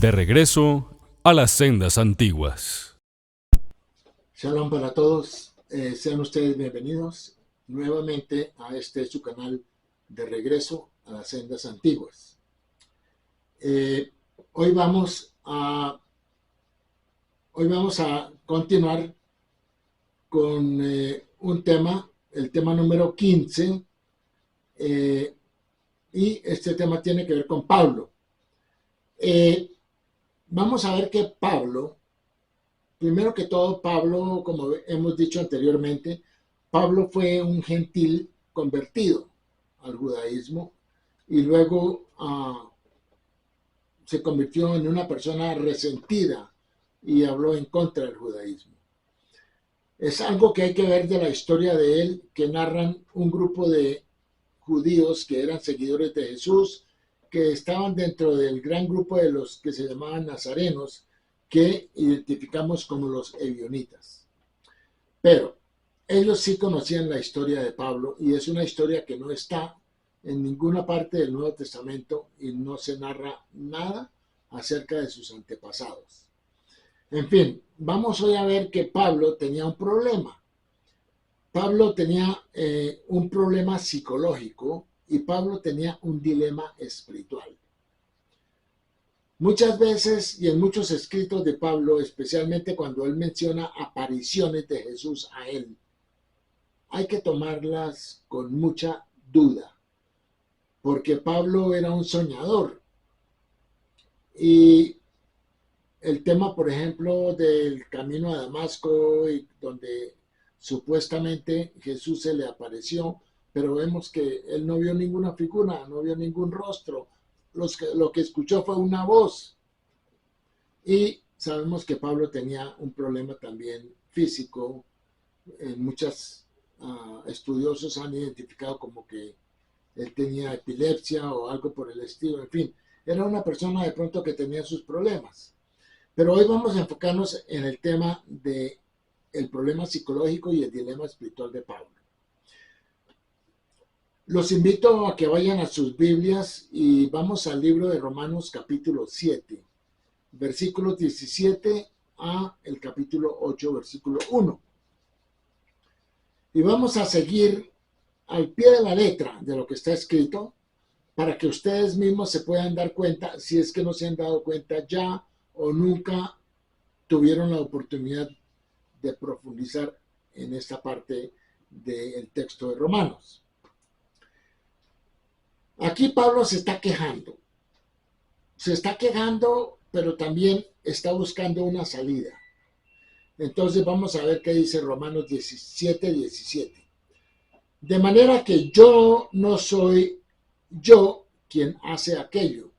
De regreso a las sendas antiguas. Shalom para todos, sean ustedes bienvenidos nuevamente a este su canal de regreso a las sendas antiguas. Hoy vamos a continuar con un tema, el tema número 15, y este tema tiene que ver con Pablo. Vamos a ver que Pablo, primero que todo, Pablo, como hemos dicho anteriormente, Pablo fue un gentil convertido al judaísmo y luego se convirtió en una persona resentida y habló en contra del judaísmo. Es algo que hay que ver de la historia de él, que narran un grupo de judíos que eran seguidores de Jesús, que estaban dentro del gran grupo de los que se llamaban nazarenos, que identificamos como los ebionitas. Pero ellos sí conocían la historia de Pablo y es una historia que no está en ninguna parte del Nuevo Testamento y no se narra nada acerca de sus antepasados. En fin, vamos hoy a ver que Pablo tenía un problema. Pablo tenía un problema psicológico y Pablo tenía un dilema espiritual. Muchas veces y en muchos escritos de Pablo, especialmente cuando él menciona apariciones de Jesús a él, hay que tomarlas con mucha duda, porque Pablo era un soñador. Y el tema, por ejemplo, del camino a Damasco, donde supuestamente Jesús se le apareció, pero vemos que él no vio ninguna figura, no vio ningún rostro. Lo que escuchó fue una voz. Y sabemos que Pablo tenía un problema también físico. Muchos estudiosos han identificado como que él tenía epilepsia o algo por el estilo. En fin, era una persona de pronto que tenía sus problemas. Pero hoy vamos a enfocarnos en el tema del problema psicológico y el dilema espiritual de Pablo. Los invito a que vayan a sus Biblias y vamos al libro de Romanos capítulo 7, versículos 17 a el capítulo 8, versículo 1. Y vamos a seguir al pie de la letra de lo que está escrito para que ustedes mismos se puedan dar cuenta, si es que no se han dado cuenta ya o nunca tuvieron la oportunidad de profundizar en esta parte del texto de Romanos. Aquí Pablo se está quejando, pero también está buscando una salida. Entonces vamos a ver qué dice Romanos 17, 17. De manera que yo no soy yo quien hace aquello,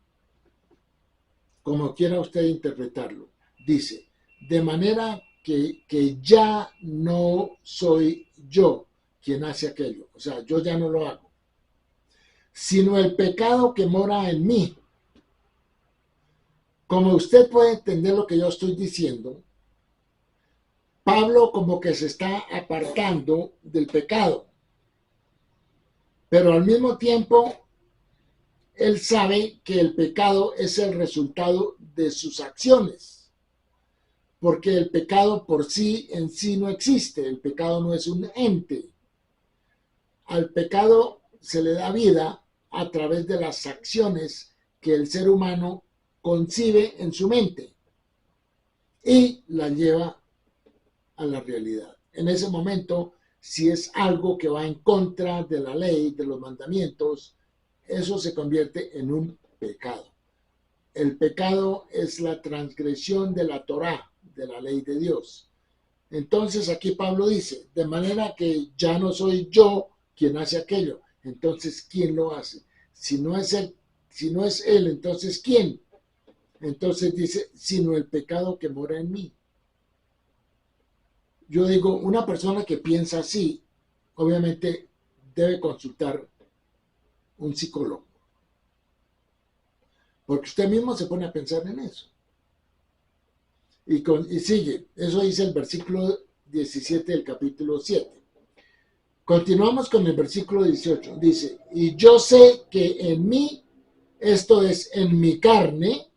como quiera usted interpretarlo. Dice, de manera que ya no soy yo quien hace aquello, o sea, yo ya no lo hago, sino el pecado que mora en mí. Como usted puede entender lo que yo estoy diciendo, Pablo como que se está apartando del pecado, pero al mismo tiempo él sabe que el pecado es el resultado de sus acciones, porque el pecado por sí en sí no existe, el pecado no es un ente. Al pecado se le da vida a través de las acciones que el ser humano concibe en su mente y las lleva a la realidad. En ese momento, si es algo que va en contra de la ley, de los mandamientos, eso se convierte en un pecado. El pecado es la transgresión de la Torá, de la ley de Dios. Entonces aquí Pablo dice, de manera que ya no soy yo quien hace aquello. Entonces, ¿quién lo hace? Si no es él, entonces ¿quién? Entonces dice, sino el pecado que mora en mí. Yo digo, una persona que piensa así, obviamente debe consultar un psicólogo. Porque usted mismo se pone a pensar en eso. Y sigue, eso dice el versículo 17 del capítulo 7. Continuamos con el versículo 18. Dice, y yo sé que en mí, esto es, en mi carne,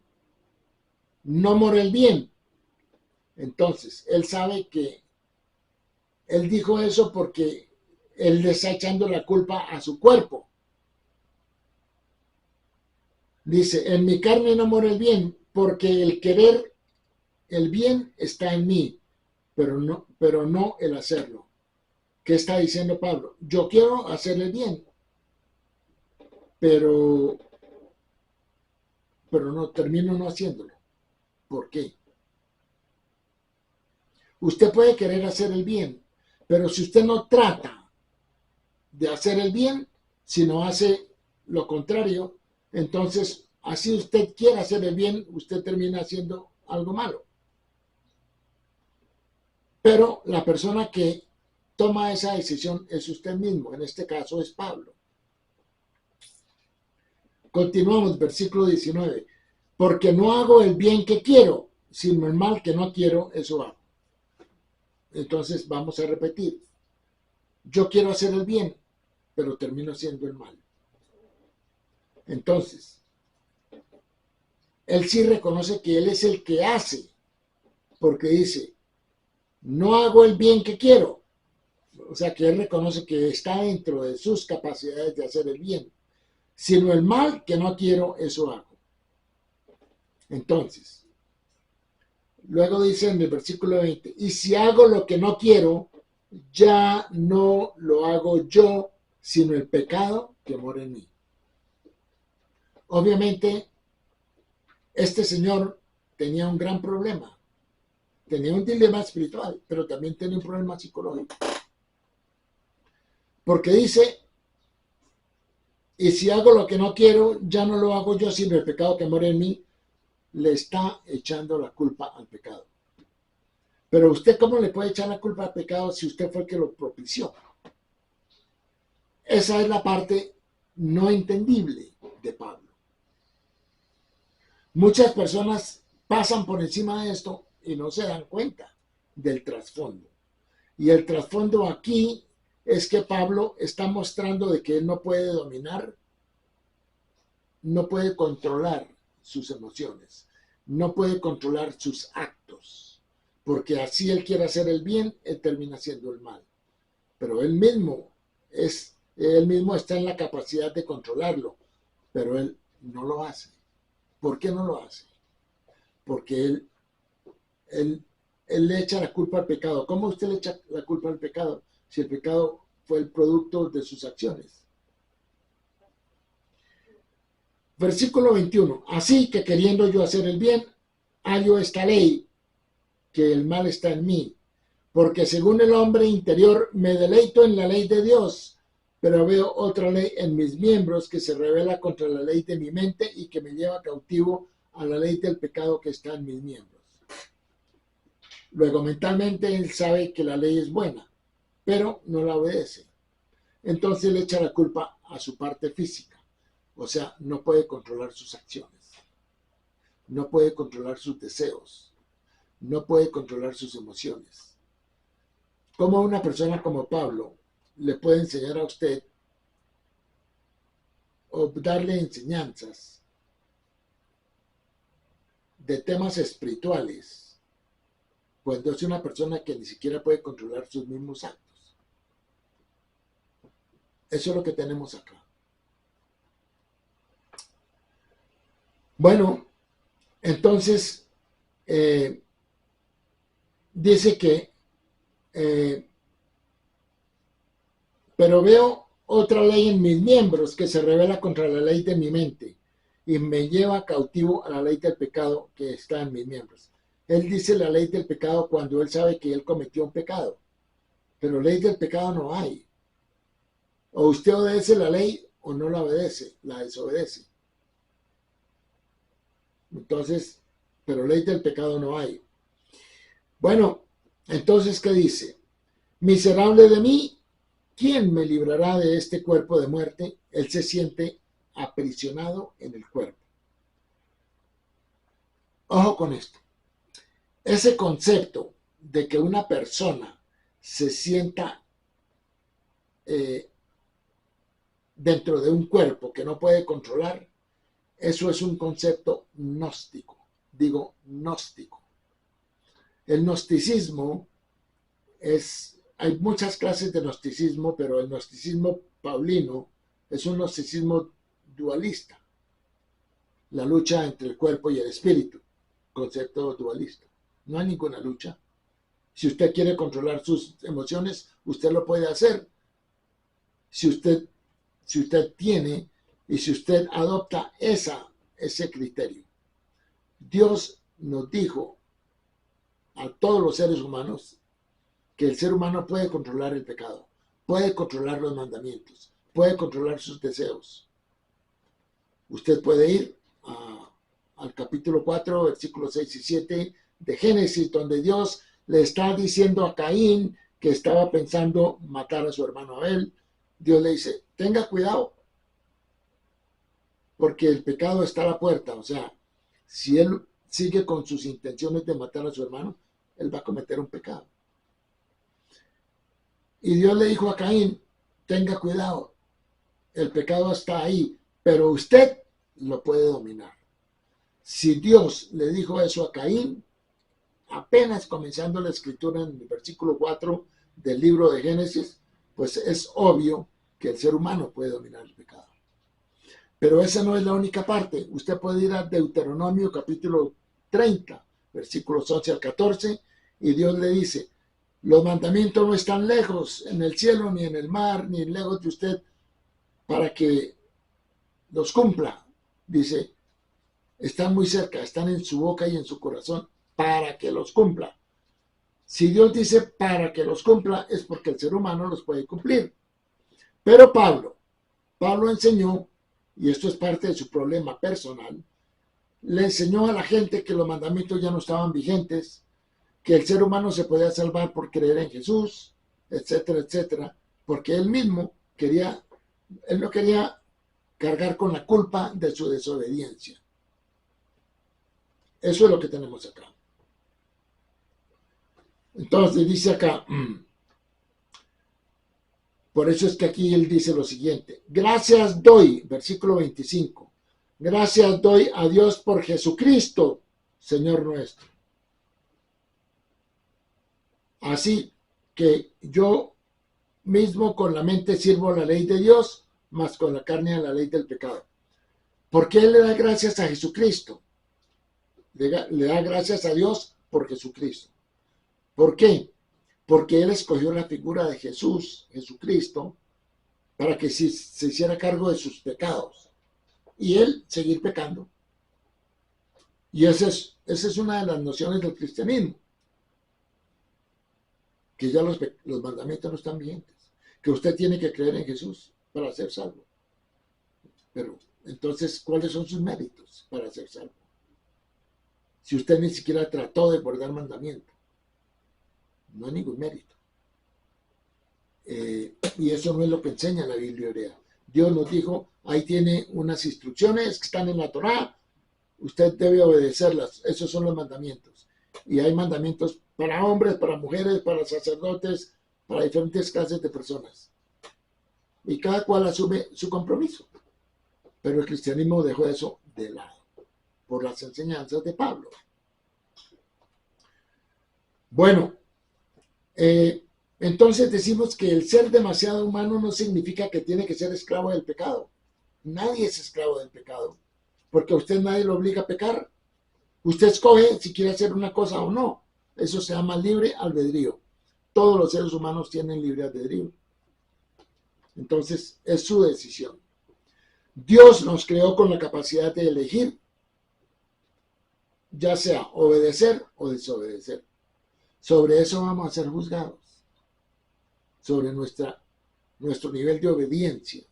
no mora el bien. Entonces, él sabe que él dijo eso porque él le está echando la culpa a su cuerpo. Dice, en mi carne no mora el bien, porque el querer el bien está en mí, pero no el hacerlo. ¿Qué está diciendo Pablo? Yo quiero hacer el bien, pero, pero no termino no haciéndolo. ¿Por qué? Usted puede querer hacer el bien, pero si usted no trata de hacer el bien, si no hace lo contrario, entonces así usted quiere hacer el bien, usted termina haciendo algo malo. Pero la persona que toma esa decisión es usted mismo, en este caso es Pablo. Continuamos, versículo 19. Porque no hago el bien que quiero, sino el mal que no quiero, eso hago. Entonces vamos a repetir. Yo quiero hacer el bien, pero termino haciendo el mal. Entonces, él sí reconoce que él es el que hace, porque dice, no hago el bien que quiero. O sea que él reconoce que está dentro de sus capacidades de hacer el bien, sino el mal que no quiero, eso hago. Entonces, luego dice en el versículo 20, y si hago lo que no quiero, ya no lo hago yo, sino el pecado que mora en mí. Obviamente, este señor tenía un gran problema. Tenía un dilema espiritual, pero también tenía un problema psicológico. Porque dice, y si hago lo que no quiero, ya no lo hago yo, sino el pecado que mora en mí. Le está echando la culpa al pecado. Pero usted, ¿cómo le puede echar la culpa al pecado si usted fue el que lo propició? Esa es la parte no entendible de Pablo. Muchas personas pasan por encima de esto y no se dan cuenta del trasfondo. Y el trasfondo aquí es que Pablo está mostrando de que él no puede dominar, no puede controlar sus emociones, no puede controlar sus actos, porque así él quiere hacer el bien, él termina haciendo el mal. Pero él mismo está en la capacidad de controlarlo, pero él no lo hace. ¿Por qué no lo hace? Porque él le echa la culpa al pecado. ¿Cómo usted le echa la culpa al pecado si el pecado fue el producto de sus acciones? Versículo 21. Así que queriendo yo hacer el bien, hallo esta ley, que el mal está en mí. Porque según el hombre interior me deleito en la ley de Dios, pero veo otra ley en mis miembros que se revela contra la ley de mi mente y que me lleva cautivo a la ley del pecado que está en mis miembros. Luego mentalmente él sabe que la ley es buena, pero no la obedece. Entonces le echa la culpa a su parte física. O sea, no puede controlar sus acciones, no puede controlar sus deseos, no puede controlar sus emociones. ¿Cómo una persona como Pablo le puede enseñar a usted o darle enseñanzas de temas espirituales cuando es una persona que ni siquiera puede controlar sus mismos actos? Eso es lo que tenemos acá. Bueno, entonces dice que pero veo otra ley en mis miembros que se revela contra la ley de mi mente y me lleva cautivo a la ley del pecado que está en mis miembros. Él dice la ley del pecado cuando él sabe que él cometió un pecado, pero ley del pecado no hay. O usted obedece la ley o no la obedece, la desobedece. Entonces, pero ley del pecado no hay. Bueno, entonces, ¿qué dice? Miserable de mí, ¿quién me librará de este cuerpo de muerte? Él se siente aprisionado en el cuerpo. Ojo con esto. Ese concepto de que una persona se sienta dentro de un cuerpo que no puede controlar, eso es un concepto gnóstico, digo gnóstico. El gnosticismo hay muchas clases de gnosticismo, pero el gnosticismo paulino es un gnosticismo dualista. La lucha entre el cuerpo y el espíritu, concepto dualista. No hay ninguna lucha. Si usted quiere controlar sus emociones, usted lo puede hacer. Si usted tiene y si usted adopta ese criterio. Dios nos dijo a todos los seres humanos que el ser humano puede controlar el pecado, puede controlar los mandamientos, puede controlar sus deseos. Usted puede ir al capítulo 4, versículos 6 y 7 de Génesis, donde Dios le está diciendo a Caín que estaba pensando matar a su hermano Abel. Dios le dice, tenga cuidado, porque el pecado está a la puerta. O sea, si él sigue con sus intenciones de matar a su hermano, él va a cometer un pecado. Y Dios le dijo a Caín, tenga cuidado, el pecado está ahí, pero usted lo puede dominar. Si Dios le dijo eso a Caín, apenas comenzando la escritura en el versículo 4 del libro de Génesis, pues es obvio que el ser humano puede dominar el pecado. Pero esa no es la única parte. Usted puede ir a Deuteronomio capítulo 30, versículos 11 al 14, y Dios le dice, los mandamientos no están lejos en el cielo, ni en el mar, ni lejos de usted, para que los cumpla. Dice, están muy cerca, están en su boca y en su corazón, para que los cumpla. Si Dios dice para que los cumpla, es porque el ser humano los puede cumplir. Pero Pablo enseñó, y esto es parte de su problema personal, le enseñó a la gente que los mandamientos ya no estaban vigentes, que el ser humano se podía salvar por creer en Jesús, etcétera, etcétera, porque él no quería cargar con la culpa de su desobediencia. Eso es lo que tenemos acá. Entonces dice acá, por eso es que aquí él dice lo siguiente, gracias doy, versículo 25, gracias doy a Dios por Jesucristo, Señor nuestro. Así que yo mismo con la mente sirvo la ley de Dios, mas con la carne a la ley del pecado. ¿Por qué le da gracias a Jesucristo? Le da gracias a Dios por Jesucristo. ¿Por qué? Porque él escogió la figura de Jesucristo, para que se hiciera cargo de sus pecados y él seguir pecando. Y esa es una de las nociones del cristianismo, que ya los mandamientos no están vigentes, que usted tiene que creer en Jesús para ser salvo. Pero entonces, ¿cuáles son sus méritos para ser salvo? Si usted ni siquiera trató de guardar mandamientos, no hay ningún mérito. Y eso no es lo que enseña la Biblia hebrea. Dios nos dijo, ahí tiene unas instrucciones que están en la Torá, usted debe obedecerlas, esos son los mandamientos. Y hay mandamientos para hombres, para mujeres, para sacerdotes, para diferentes clases de personas. Y cada cual asume su compromiso. Pero el cristianismo dejó eso de lado, por las enseñanzas de Pablo. Bueno, entonces decimos que el ser demasiado humano no significa que tiene que ser esclavo del pecado. Nadie es esclavo del pecado, porque a usted nadie lo obliga a pecar. Usted escoge si quiere hacer una cosa o no. Eso se llama libre albedrío. Todos los seres humanos tienen libre albedrío. Entonces, es su decisión. Dios nos creó con la capacidad de elegir, ya sea obedecer o desobedecer. Sobre eso vamos a ser juzgados, sobre nuestro nivel de obediencia,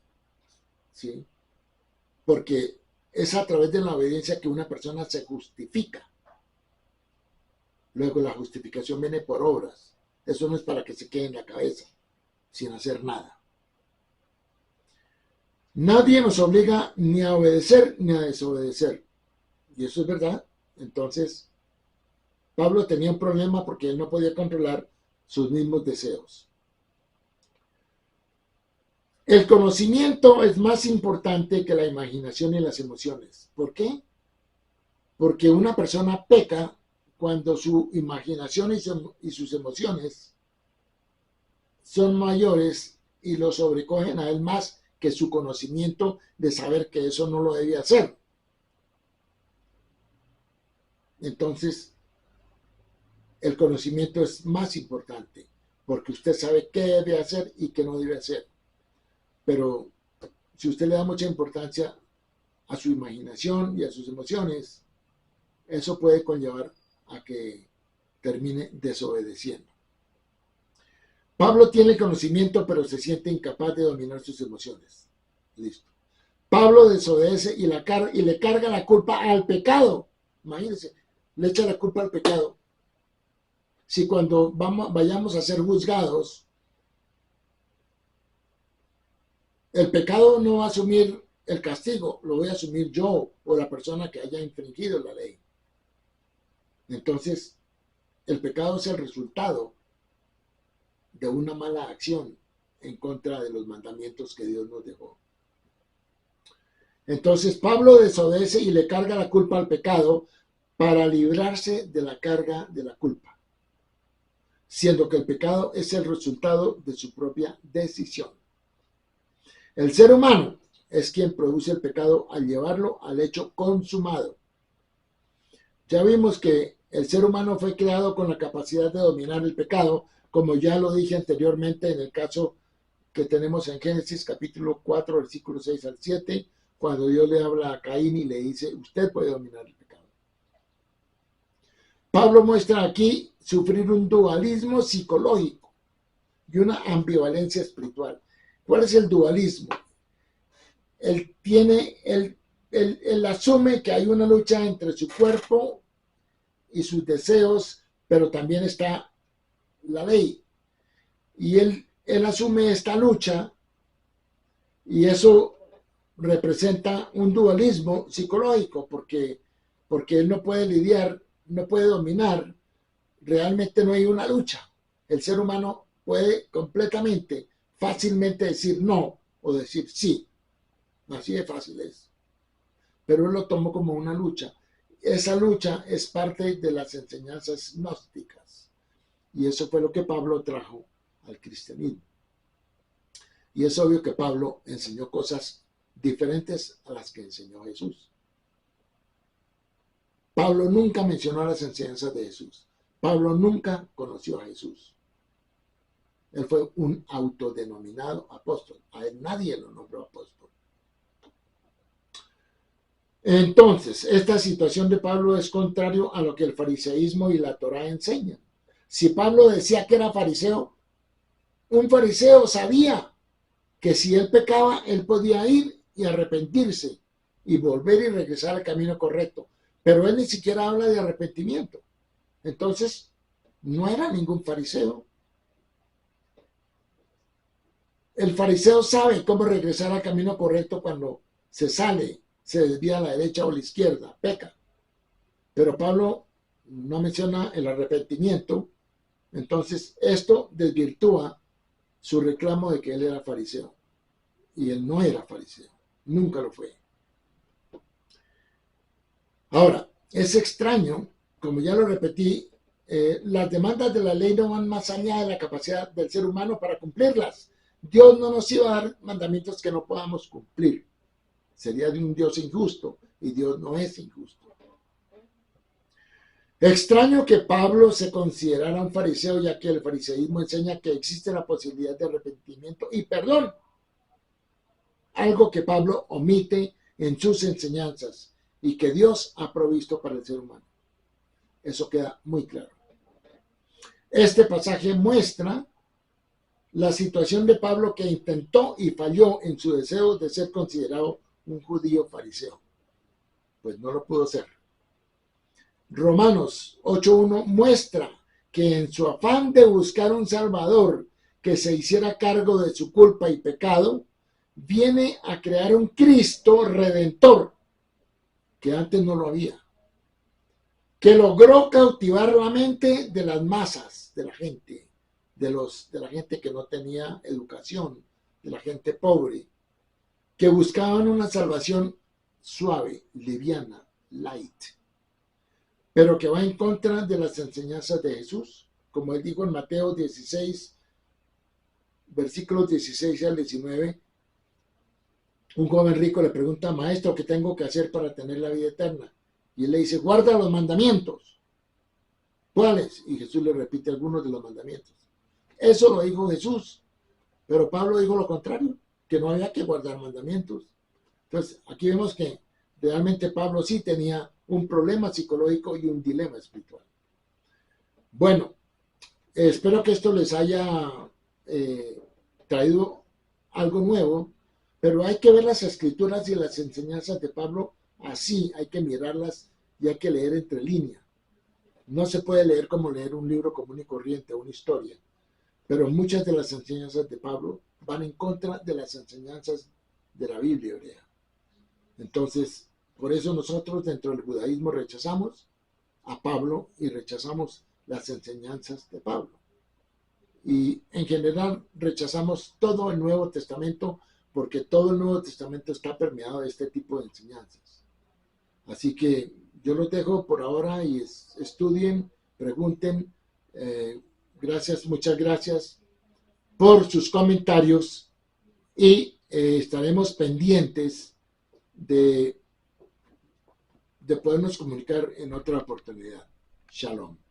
¿sí? Porque es a través de la obediencia que una persona se justifica. Luego la justificación viene por obras. Eso no es para que se quede en la cabeza, sin hacer nada. Nadie nos obliga ni a obedecer ni a desobedecer. Y eso es verdad. Entonces, Pablo tenía un problema porque él no podía controlar sus mismos deseos. El conocimiento es más importante que la imaginación y las emociones. ¿Por qué? Porque una persona peca cuando su imaginación y sus emociones son mayores y lo sobrecogen a él más que su conocimiento de saber que eso no lo debía hacer. Entonces, el conocimiento es más importante, porque usted sabe qué debe hacer y qué no debe hacer. Pero si usted le da mucha importancia a su imaginación y a sus emociones, eso puede conllevar a que termine desobedeciendo. Pablo tiene conocimiento, pero se siente incapaz de dominar sus emociones. Listo. Pablo desobedece y le carga la culpa al pecado. Imagínense, le echa la culpa al pecado. Si cuando vayamos a ser juzgados, el pecado no va a asumir el castigo, lo voy a asumir yo o la persona que haya infringido la ley. Entonces, el pecado es el resultado de una mala acción en contra de los mandamientos que Dios nos dejó. Entonces, Pablo desobedece y le carga la culpa al pecado para librarse de la carga de la culpa, siendo que el pecado es el resultado de su propia decisión. El ser humano es quien produce el pecado al llevarlo al hecho consumado. Ya vimos que el ser humano fue creado con la capacidad de dominar el pecado, como ya lo dije anteriormente en el caso que tenemos en Génesis capítulo 4, versículos 6 al 7, cuando Dios le habla a Caín y le dice, usted puede dominar el pecado. Pablo muestra aquí sufrir un dualismo psicológico y una ambivalencia espiritual. ¿Cuál es el dualismo? Él asume que hay una lucha entre su cuerpo y sus deseos, pero también está la ley. Y él asume esta lucha y eso representa un dualismo psicológico porque él no puede lidiar, no puede dominar, realmente no hay una lucha. El ser humano puede completamente, fácilmente decir no o decir sí. Así de fácil es. Pero él lo tomó como una lucha. Esa lucha es parte de las enseñanzas gnósticas. Y eso fue lo que Pablo trajo al cristianismo. Y es obvio que Pablo enseñó cosas diferentes a las que enseñó Jesús. Pablo nunca mencionó las enseñanzas de Jesús. Pablo nunca conoció a Jesús. Él fue un autodenominado apóstol. A él nadie lo nombró apóstol. Entonces, esta situación de Pablo es contrario a lo que el fariseísmo y la Torá enseñan. Si Pablo decía que era fariseo, un fariseo sabía que si él pecaba, él podía ir y arrepentirse y volver y regresar al camino correcto. Pero él ni siquiera habla de arrepentimiento. Entonces, no era ningún fariseo. El fariseo sabe cómo regresar al camino correcto cuando se sale, se desvía a la derecha o a la izquierda, peca. Pero Pablo no menciona el arrepentimiento. Entonces, esto desvirtúa su reclamo de que él era fariseo. Y él no era fariseo, nunca lo fue. Ahora, es extraño, como ya lo repetí, las demandas de la ley no van más allá de la capacidad del ser humano para cumplirlas. Dios no nos iba a dar mandamientos que no podamos cumplir. Sería de un Dios injusto, y Dios no es injusto. Extraño que Pablo se considerara un fariseo, ya que el fariseísmo enseña que existe la posibilidad de arrepentimiento y perdón. Algo que Pablo omite en sus enseñanzas y que Dios ha provisto para el ser humano. Eso queda muy claro. Este pasaje muestra la situación de Pablo, que intentó y falló en su deseo de ser considerado un judío fariseo. Pues no lo pudo ser. Romanos 8:1 muestra que en su afán de buscar un Salvador que se hiciera cargo de su culpa y pecado, viene a crear un Cristo redentor que antes no lo había, que logró cautivar la mente de las masas, de la gente, de la gente que no tenía educación, de la gente pobre, que buscaban una salvación suave, liviana, light. pero que va en contra de las enseñanzas de Jesús, como él dijo en Mateo 16, versículos 16 al 19. Un joven rico le pregunta, maestro, ¿qué tengo que hacer para tener la vida eterna? Y él le dice, guarda los mandamientos. ¿Cuáles? Y Jesús le repite algunos de los mandamientos. Eso lo dijo Jesús, pero Pablo dijo lo contrario, que no había que guardar mandamientos. Entonces, aquí vemos que realmente Pablo sí tenía un problema psicológico y un dilema espiritual. Bueno, espero que esto les haya traído algo nuevo, pero hay que ver las escrituras y las enseñanzas de Pablo así, hay que mirarlas y hay que leer entre líneas. No se puede leer como leer un libro común y corriente, una historia, pero muchas de las enseñanzas de Pablo van en contra de las enseñanzas de la Biblia hebrea. Entonces, por eso nosotros dentro del judaísmo rechazamos a Pablo y rechazamos las enseñanzas de Pablo. Y en general rechazamos todo el Nuevo Testamento porque todo el Nuevo Testamento está permeado de este tipo de enseñanzas. Así que yo los dejo por ahora y estudien, pregunten. Gracias, muchas gracias por sus comentarios y estaremos pendientes de podernos comunicar en otra oportunidad. Shalom.